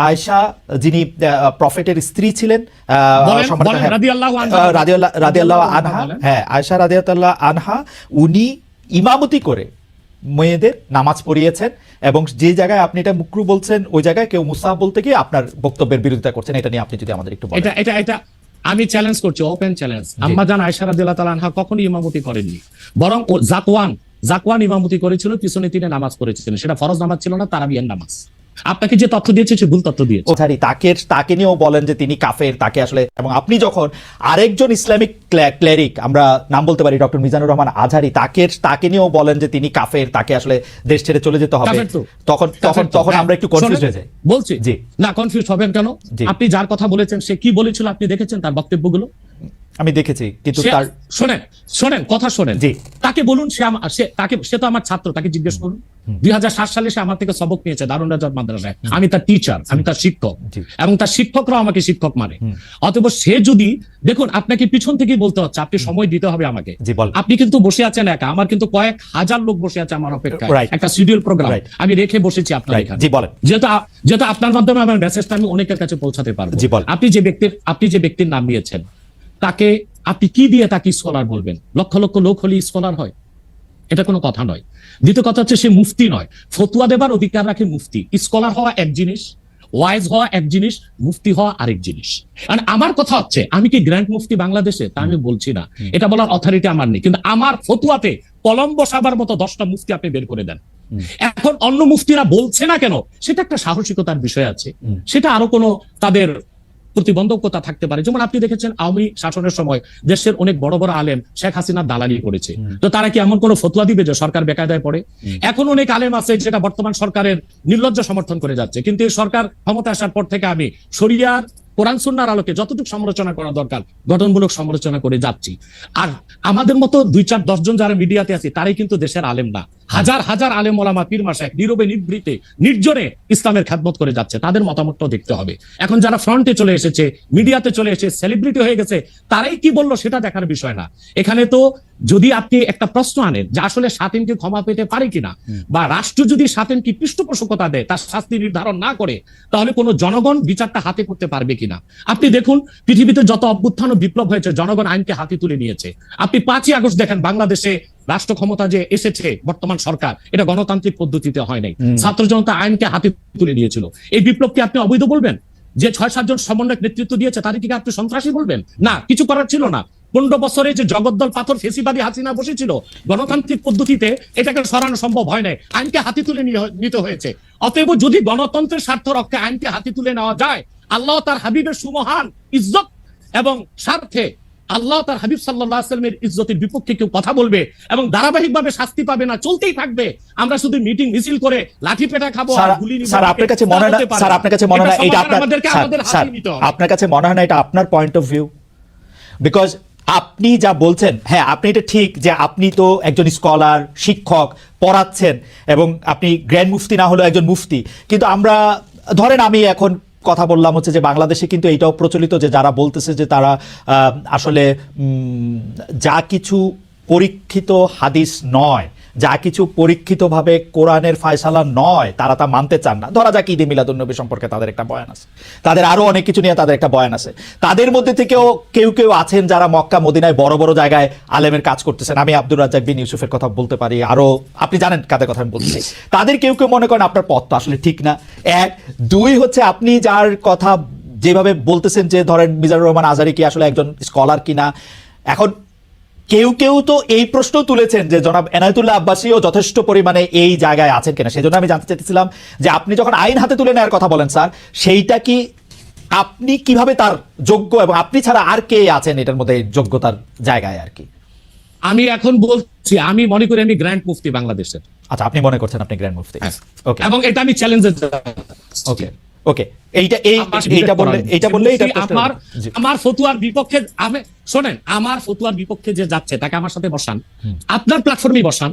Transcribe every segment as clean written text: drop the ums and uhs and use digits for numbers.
আয়েশা যিনি প্রফেটের স্ত্রী ছিলেন রাদিয়াল্লাহু আনহা, হ্যাঁ আয়েশা রাদিয়াল্লাহু আনহা, উনি ইমামতি করে মেয়েদের নামাজ পড়িয়েছেন এবং যে জায়গায় আপনি এটা মুকরু বলছেন ওই জায়গায় কেউ মুস্তাহাব বলতে গিয়ে আপনার বক্তব্যের বিরোধিতা করছেন। এটা নিয়ে আপনি যদি আমাদের একটু বলেন। এটা আমি চ্যালেঞ্জ করছি, ওপেন চ্যালেঞ্জ। আম্মা জান আয়েশা রাদিয়াল্লাহু তাআলা আনহা কখনো ইমামতি করেননি, বরং জাকওয়ান ইমামতি করেছিল, পিছনে তিনি নামাজ পড়েছিলেন। সেটা ফরজ নামাজ ছিল না, তারাবিয়ার নামাজ। আপনাকে যে তথ্য দিয়েছে সে ভুল তথ্য দিয়েছে। তাকে নিয়েও বলেন যে তিনি কাফের, তাকে আসলে, এবং আপনি যখন আরেকজন ইসলামিক ক্লেরিক, আমরা নাম বলতে পারি ডক্টর মিজানুর রহমান আজহারি, তাকে নিয়েও বলেন যে তিনি কাফের, তাকে আসলে দেশ ছেড়ে চলে যেতে হবে, তখন আমরা একটু কনফিউজ হয়ে যাই। বলছি জি না, কনফিউজ হবেন কেন? আপনি যার কথা বলেছেন সে কি বলেছিল আপনি দেখেছেন তার বক্তব্যগুলো? আমি দেখেছি, কিন্তু তার শোনেন কথা শোনেন। তাকে বলুন, সে তো আমার ছাত্র, তাকে জিজ্ঞেস করুন। 2007 সালে সে আমার থেকে সবক নিয়েছে দারুন রাজাত মাদ্রাসায়। আমি তার টিচার, আমি তার শিক্ষক, এবং তার শিক্ষকরাও আমাকে শিক্ষক মানে। অতএব সে যদি, দেখুন আপনাকে পিছন থেকেই বলতে হচ্ছে, আপনি সময় দিতে হবে আমাকে। আপনি কিন্তু বসে আছেন একা, আমার কিন্তু কয়েক হাজার লোক বসে আছে আমার অপেক্ষায়, একটা শিডিউল প্রোগ্রাম আমি রেখে বসেছি আপনার এখানে। যেহেতু আপনার মাধ্যমে আমার মেসেজটা আমি অনেকের কাছে পৌঁছাতে পারবো। আপনি যে ব্যক্তির নাম নিয়েছেন তাকে আপনি কি দিয়ে তাকে স্কলার বলবেন? লক্ষ লক্ষ লোক হলে স্কলার হয়? এটা কোনো কথা নয়। দ্বিতীয় কথা হচ্ছে সে মুফতি নয়, ফতুয়া দেবার অধিকার রাখে মুফতি। স্কলার হওয়া এক জিনিস, ওয়াইজ হওয়া এক জিনিস, মুফতি হওয়া আরেক জিনিস। মানে আমার কথা হচ্ছে, আমি কি গ্র্যান্ড মুফতি বাংলাদেশে তা আমি বলছি না, এটা বলার অথরিটি আমার নেই, কিন্তু আমার ফতুয়াতে কলম বসাবার মতো 10টা মুফতি আপনি বের করে দেন। এখন অন্য মুফতিরা বলছে না কেন, সেটা একটা সাহসিকতার বিষয় আছে, সেটা আরো কোনো তাদের প্রতিবন্ধকতা থাকতে পারে। যেমন আপনি দেখেছেন আওয়ামী শাসনের সময় দেশের অনেক বড় বড় আলেম শেখ হাসিনা দালালি করেছে, তো তারা কি এমন কোন ফতোয়া দিবে যে সরকার বেকায়দায় পড়ে? এখন অনেক আলেম আছে যেটা বর্তমান সরকারের নির্লজ্জ সমর্থন করে যাচ্ছে, কিন্তু এই সরকার ক্ষমতা আসার পর থেকে আমি শরিয়ার কোরআন সুন্নাহর আলোকে যতটুকু সমালোচনা করা দরকার গঠনমূলক সমালোচনা করে যাচ্ছি। আর আমাদের মতো 2-4-10 জন যারা মিডিয়াতে আছে তারাই কিন্তু দেশের আলেম না। হাজার হাজার আলেম ওলামা পীর মাশায়েখ নীরবে নিভৃতে নির্জনে ইসলামের খেদমত করে যাচ্ছে, তাদের মতামতটাও দেখতে হবে। এখন যারা ফ্রন্টে চলে এসেছে, মিডিয়াতে চলে এসে সেলিব্রিটি হয়ে গেছে, তারাই কি বললো সেটা দেখার বিষয় না। এখানে তো যদি আপনি একটা প্রশ্ন আনেন যে আসলে শাতিনকে ক্ষমা পেতে পারে কিনা, বা রাষ্ট্র যদি শাতিনকে পৃষ্ঠপোষকতা দেয়, তার শাস্তি নির্ধারণ না করে, তাহলে কোনো জনগণ বিচারটা হাতে করতে পারবে কিনা? আপনি দেখুন পৃথিবীতে যত অভ্যুত্থান ও বিপ্লব হয়েছে জনগণ আইনকে হাতে তুলে নিয়েছে। আপনি 5ই আগস্ট দেখেন, বাংলাদেশে রাষ্ট্র ক্ষমতা যে এসেছে বর্তমান সরকার, এটা গণতান্ত্রিক পদ্ধতিতে হয় নাই, ছাত্র জনতা আইনকে হাতে তুলে নিয়েছিল। এই বিপ্লবকে আপনি অবৈধ বলবেন? যে 6-7 জন সমন্বয়ক নেতৃত্ব দিয়েছে তাদেরকে আপনি সন্ত্রাসী বলবেন? না, কিছু করার ছিল না। 15 বছরে যে জগদ্দল পাথর ফেসিবাদী হাসিনা বসেছিল, গণতান্ত্রিক পদ্ধতিতে এটাকে সরানো সম্ভব হয় নাই, আইনকে হাতে তুলে নিতে হয়েছে। অতএব যদি গণতন্ত্রের স্বার্থ রক্ষে আইনকে হাতে তুলে নেওয়া যায়, আল্লাহ তার হাবিবের সুমহান ইজ্জত এবং স্বার্থে আল্লাহ তার হাবিব সাল্লাল্লাহু আলাইহি ওয়াসাল্লামের ইজ্জতের বিপক্ষে কেউ কথা বলবে এবং ধারাবাহিকভাবে শাস্তি পাবে না, চলতেই থাকবে। আমরা শুধু মিটিং মিছিল করে লাঠি পেটা খাবো আর গুলি নিব। স্যার আপনার কাছে মনে হয় না, স্যার আপনার কাছে মনে হয় না এটা আপনার কাছে মনে হয় না এটা আপনার পয়েন্ট অফ ভিউ? বিকজ আপনি যা বলছেন, হ্যাঁ আপনি এটা ঠিক যে আপনি তো একজন স্কলার, শিক্ষক, পড়াচ্ছেন, এবং আপনি গ্র্যান্ড মুফতি না হলেও একজন মুফতি, কিন্তু আমরা ধরেন আমি এখন কথা বললাম হচ্ছে যে বাংলাদেশে কিন্তু এইটাও প্রচলিত যে যারা বলতেছে যে তারা আসলে যা কিছু পরীক্ষিত হাদিস নয়, যা কিছু পরীক্ষিতভাবে কোরআনের ফায়সালা নয়, তারা তা মানতে চান না। ধরা যাক ঈদে মিলাদুন্নবী সম্পর্কে তাদের একটা বয়ান আছে, তাদের আরো অনেক কিছু নিয়ে তাদের একটা বয়ান আছে। তাদের মধ্যে থেকেও কেউ আছেন যারা মক্কা মদিনায় বড় বড় জায়গায় আলেমের কাজ করতেছেন। আমি আব্দুর রাজ্জাক বিন ইউসুফের কথা বলতে পারি, আরো আপনি জানেন কাদের কথা আমি বলছি। তাদের কেউ মনে করেন আপনার পথ তো আসলে ঠিক না। 1, 2 হচ্ছে আপনি যার কথা যেভাবে বলতেছেন যে ধরেন মিজানুর রহমান আজহারি কি আসলে একজন স্কলার কিনা। এখন কেউ তো এই প্রশ্ন তুলেছেন যে জনাব এনায়েতুল্লাহ আব্বাসীও যথেষ্ট পরিমাণে এই জায়গায় আছেন কিনা। সেজন্য আমি জানতে চাইতেছিলাম যে আপনি যখন আইন হাতে তুলে নেওয়ার কথা বলেন স্যার, সেইটা কি আপনি কিভাবে তার যোগ্য, এবং আপনি ছাড়া আর কে আছেন এটার মধ্যে যোগ্যতার জায়গায় আর কি? আমি এখন বলছি, আমি মনে করি আমি গ্র্যান্ড মুফতি বাংলাদেশের। আচ্ছা, আপনি মনে করছেন আপনি গ্র্যান্ড মুফতি? ওকে, এবং এটা আমি চ্যালেঞ্জে ওকে ওকে এইটা বললে আমার ফতুয়ার বিপক্ষে, আমি শোনেন, আমার ফতুয়ার বিপক্ষে যে যাচ্ছে তাকে আমার সাথে বসান, আপনার প্ল্যাটফর্মে বসান।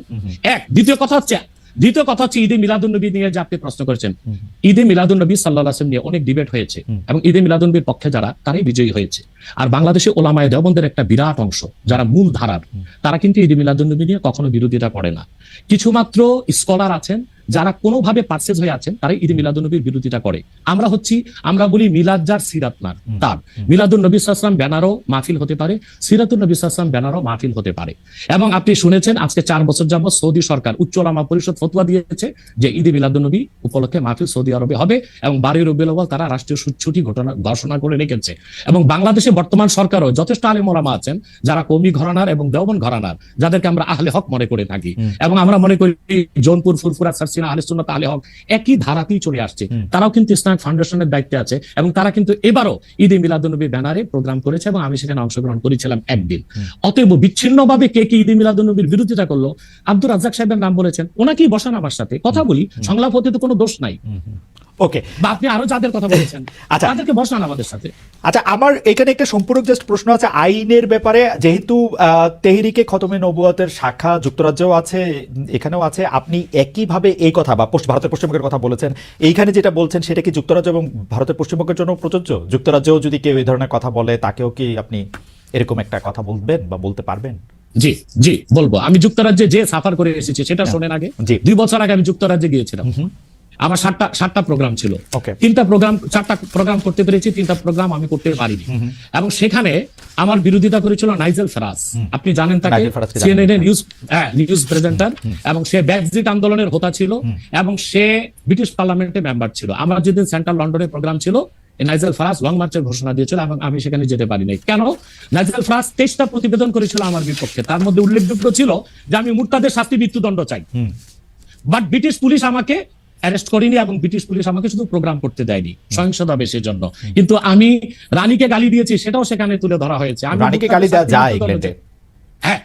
দ্বিতীয় কথা হচ্ছে ঈদে মিলাদুন্নবী নিয়ে যে আপনি প্রশ্ন করেছেন, ঈদে মিলাদুন্নবী সাল্লাল্লাহু আলাইহি ওয়াসাল্লাম নিয়ে অনেক ডিবেট হয়েছে, এবং ঈদে মিলাদুন্নবীর পক্ষে যারা, তারাই বিজয়ী হয়েছে। আর বাংলাদেশে ওলামায়ে দেওবন্দের একটা বিরাট অংশ যারা মূল ধারার, তারা কিন্তু ঈদে মিলাদুন্নবী নিয়ে কখনো বিরোধিতা করে না। কিছুমাত্র স্কলার আছেন যারা কোনোভাবে পার্সেজ হয়ে আছেন তারা ঈদে মিলাদুন্নবীর বিরোধিতা করে। আমরা বলি মিলাদ যার সিরাত না তার, মিলাদুন নবী সাল্লাল্লাহু আলাইহি ওয়াসাল্লাম ব্যানারও মাহফিল হতে পারে, সিরাতুন নবী সাল্লাল্লাহু আলাইহি ওয়াসাল্লাম ব্যানারও মাহফিল হতে পারে। এবং আপনি শুনেছেন আজকে 4 বছর যাবত সৌদি সরকার উচ্চ ওলামা পরিষদ ফতোয়া দিয়েছে যে ঈদে মিলাদুন্নবী উপলক্ষে মাহফিল সৌদি আরবে হবে এবং 12 রবিউল আউয়াল তারা রাষ্ট্রীয় ছুটি ঘোষণা করে রেখেছে। এবং বাংলাদেশে বর্তমান সরকারও যথেষ্ট আলেম ওলামা আছেন যারা কওমি ঘরানার এবং দেওবন্দ ঘরানার, যাদেরকে আমরা আহলে হক মনে করে থাকি, এবং আমরা মনে করি জৌনপুর, ফুরফুরা, সারসিনা, আহলে সুন্নাত, আহলে হক একই ধারাতেই চলে আসছে। তারাও কিন্তু ইসলামিক ফাউন্ডেশনের দায়িত্বে আছে এবং তারা কিন্তু এবারও ঈদে মিলাদুন্নবী ব্যানারে প্রোগ্রাম করেছে এবং আমি সেখানে অংশগ্রহণ করেছিলাম একদিন। অতএব বিচ্ছিন্নভাবে কে কে ঈদে মিলাদুন্নবীর বিরোধিতা করলো, আব্দুর রাজ্জাক সাহেবের নাম বলেছেন, ওনাকেই বসান আমার সাথে কথা বলি, সংলাপ হতে তো কোনো দোষ নাই। ওকে, বা আপনি আরো যাদের কথা বলেছেন তাদেরকে বসান আমাদের সাথে। আচ্ছা, আমার এখানে একটা সম্পূরক জাস্ট প্রশ্ন আছে আইনের ব্যাপারে। যেহেতু তেহরিকে খতমে নবুয়তের শাখা যুক্তরাজ্যেও আছে, এখানেও আছে, আপনি একইভাবে এই কথা বা ভারতের পশ্চিমবঙ্গের কথা বলেছেন, এইখানে যেটা বলছেন সেটা কি যুক্তরাজ্য এবং ভারতের পশ্চিমবঙ্গের জন্য প্রযোজ্য? যুক্তরাজ্যেও যদি কেউ এই ধরনের কথা বলে তাকেও কি আপনি এরকম একটা কথা বলবেন বা বলতে পারবেন? জি জি বলবো। আমি যুক্তরাজ্যে যে সাফার করে এসেছি সেটা শোনেন আগে। 2 বছর আগে আমি যুক্তরাজ্যে গিয়েছিলাম। আমার 7টা প্রোগ্রাম ছিল, 4টা প্রোগ্রাম করতে পেরেছি, 3টা প্রোগ্রাম আমি করতে পারিনি। এবং সেখানে আমার বিরোধিতা করেছিল নাইজেল ফারাজ, আপনি জানেন তাকে, সিএনএন নিউজ প্রেজেন্টার, এবং সে ব্রেক্সিট আন্দোলনের হোতা ছিল এবং সে ব্রিটিশ পার্লামেন্টে মেম্বার ছিল। আমার যেদিন সেন্ট্রাল লন্ডনে প্রোগ্রাম ছিল, নাইজেল ফারাজ লং মার্চের ঘোষণা দিয়েছিল এবং আমি সেখানে যেতে পারি নাই। কেন? নাইজেল ফারাজ 23টা প্রতিবেদন করেছিল আমার বিপক্ষে, তার মধ্যে উল্লেখযোগ্য ছিল যে আমি মুরতাদের শাস্তি মৃত্যুদণ্ড চাই, বাট ব্রিটিশ পুলিশ আমাকে অ্যারেস্ট করিনি এবং ব্রিটিশ পুলিশ আমাকে শুধু প্রোগ্রাম করতে দেয়নি সহিংসতা বেশির জন্য। কিন্তু আমি রানীকে গালি দিয়েছি, সেটাও সেখানে তুলে ধরা হয়েছে। আমি রানীকে গালি দেওয়া যায় ইংল্যান্ডে? হ্যাঁ,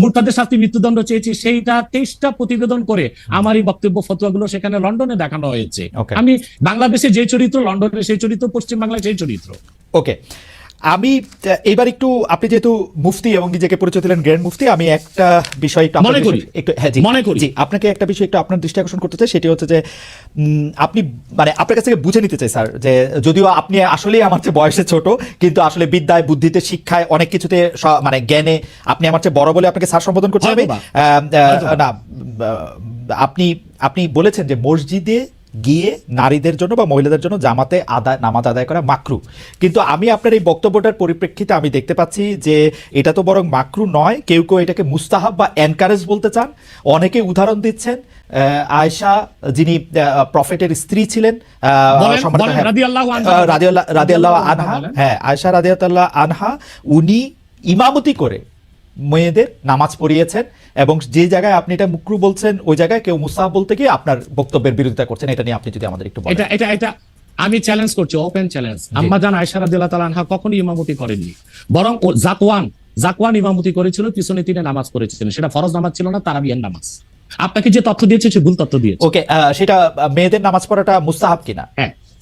মুরতাদের শাস্তি মৃত্যুদণ্ড চেয়েছি, সেইটা 23টা প্রতিবেদন করে আমার এই বক্তব্য ফতোয়াগুলো সেখানে লন্ডনে দেখানো হয়েছে। আমি বাংলাদেশে যে চরিত্র, লন্ডনে সেই চরিত্র, পশ্চিম বাংলায় সেই চরিত্র। ওকে, আমি এবার একটু, আপনি যেহেতু মুফতি এবং নিজেকে পরিচয় দিলেন গ্র্যান্ড মুফতি, আমি একটা বিষয় একটু আপনাকে একটা বিষয় একটু আপনার দৃষ্টি আকর্ষণ করতে চাই। সেটি হচ্ছে যে আপনি মানে আপনার কাছ থেকে বুঝে নিতে চাই স্যার, যে যদিও আপনি আসলেই আমার চেয়ে বয়সে ছোট, কিন্তু আসলে বিদ্যায়, বুদ্ধিতে, শিক্ষায়, অনেক কিছুতে, মানে জ্ঞানে আপনি আমার চেয়ে বড় বলে আপনাকে স্যার সম্বোধন করতে হবে না। আপনি বলেছেন যে মসজিদে গিয়ে নারীদের জন্য বা মহিলাদের জন্য জামাতে নামাজ আদায় করা মাকরু, কিন্তু আমি আপনার এই বক্তব্যটার পরিপ্রেক্ষিতে আমি দেখতে পাচ্ছি যে এটা তো বরং মাকরু নয়, কেউ কেউ এটাকে মুস্তাহাব বা এনকারেজ বলতে চান। অনেকে উদাহরণ দিচ্ছেন আয়েশা, যিনি প্রফেটের স্ত্রী ছিলেন, রাদিয়াল্লাহু আনহা, হ্যাঁ আয়েশা রাদিয়াল্লাহু আনহা, উনি ইমামতি করে মেয়েদের নামাজ পড়িয়েছেন, এবং যে জায়গায় আপনি এটা মুকরু বলছেন ওই জায়গায় কেউ মুস্তাহাব বলতে গিয়ে আপনার বক্তব্যের বিরোধিতা করছেন। এটা নিয়ে আপনি যদি আমাদের একটু বলেন। এটা আমি চ্যালেঞ্জ করছি, ওপেন চ্যালেঞ্জ। আম্মা জান আয়েশা রাদিয়াল্লাহু তাআলা আনহা কখনো ইমামতি করেননি, বরং জাকওয়ান ইমামতি করেছিল, পিছনে তিনি নামাজ পড়েছিলেন। সেটা ফরজ নামাজ ছিল না, তারাবিয়ার নামাজ। আপনাকে যে তথ্য দিয়েছে সে ভুল তথ্য দিয়েছে। ওকে, সেটা মেয়েদের নামাজ পড়াটা মুস্তাহাব কিনা?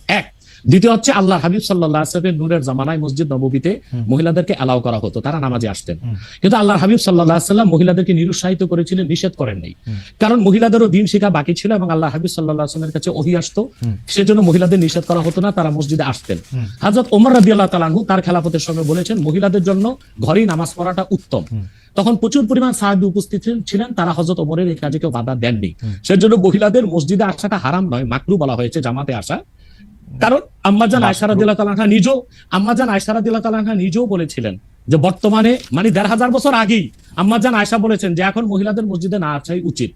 এক। দ্বিতীয় হচ্ছে আল্লাহ হাবিব সাল্লাল্লাহু আলাইহি ওয়াসাল্লামের নূরের জামানায় মসজিদ নববীতে মহিলাদেরকে এলাও করা হতো, তারা নামাজে আসতেন। কিন্তু আল্লাহ হাবিব সাল্লাল্লাহু আলাইহি ওয়াসাল্লাম মহিলাদেরকে নিরুৎসাহিত করেছিলেন, নিষেধ করেন নাই। কারণ মহিলাদেরও দিন শেখা বাকি ছিল এবং আল্লাহ হাবিব সাল্লাল্লাহু আলাইহি ওয়াসাল্লামের কাছে ওহী আসতো, সেজন্য মহিলাদের নিষেধ করা হতো না, তারা মসজিদে আসতেন। হযরত ওমর রাদিয়াল্লাহু তাআলা আনহু তার খেলাফতের সময় বলেছেন মহিলাদের জন্য ঘরেই নামাজ পড়াটা উত্তম। তখন প্রচুর পরিমাণ সাহাবী উপস্থিত ছিলেন, তারা হযরত ওমরের এই কাজে কেউ বাধা দেননি। সেজন্য মহিলাদের মসজিদে আসাটা হারাম নয়, মাকরু বলা হয়েছে জামাতে আসা। কারণ আম্মাজান আয়েশা রাদিয়াল্লাহু তাআলা আনহা নিজেও বলেছিলেন যে বর্তমানে মানে 1500 বছর আগেই আম্মাজান আয়েশা বলেছেন যে এখন মহিলাদের মসজিদে না আসাই উচিত।